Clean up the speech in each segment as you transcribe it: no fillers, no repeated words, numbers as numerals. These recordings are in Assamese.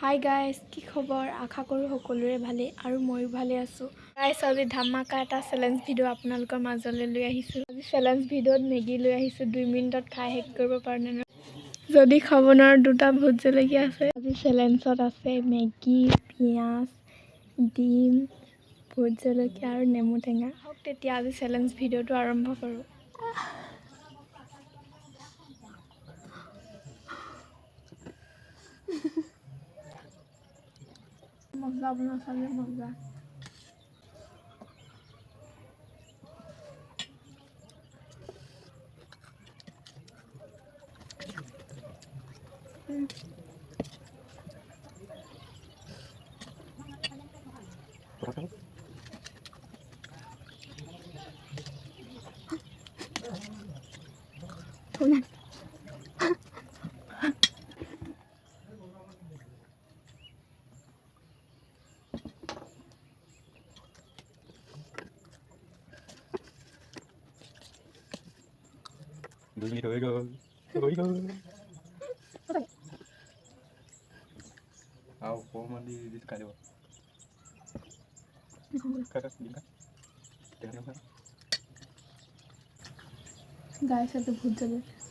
হাই গাইজ, কি খবৰ? আশা কৰোঁ সকলোৰে ভালেই আৰু ময়ো ভালে আছোঁ। গাইজ, আজি ধামাকা এটা চেলেঞ্জ ভিডিঅ' আপোনালোকৰ মাজলৈ লৈ আহিছোঁ। আজি চেলেঞ্জ ভিডিঅ'ত মেগী লৈ আহিছোঁ। 2 মিনিটত খাই শেষ কৰিব পাৰোঁ নে? যদি খাব নোৱাৰোঁ, 2টা ভোট জলকীয়া আছে। আজি চেলেঞ্জত আছে মেগী, পিঁয়াজ, ডিম, ভোট জলকীয়া আৰু নেমু টেঙা। হওক তেতিয়া আজি চেলেঞ্জ ভিডিঅ'টো আৰম্ভ কৰোঁ। মজা বনোৱা চালে মজা। হৈ গ'ল। আৰু অকণমান দি খাই দিব। গাইছ, এইটো ভোট জলকীয়া।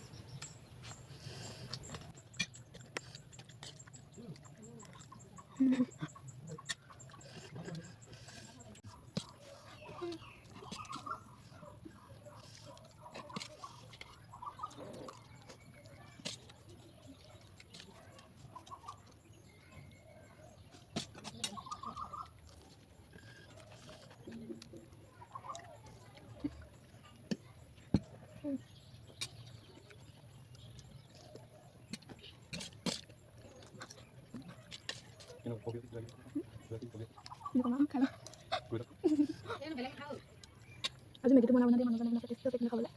আজি মেগীটো বনাব নালাগে, মানুহ খাবলৈ।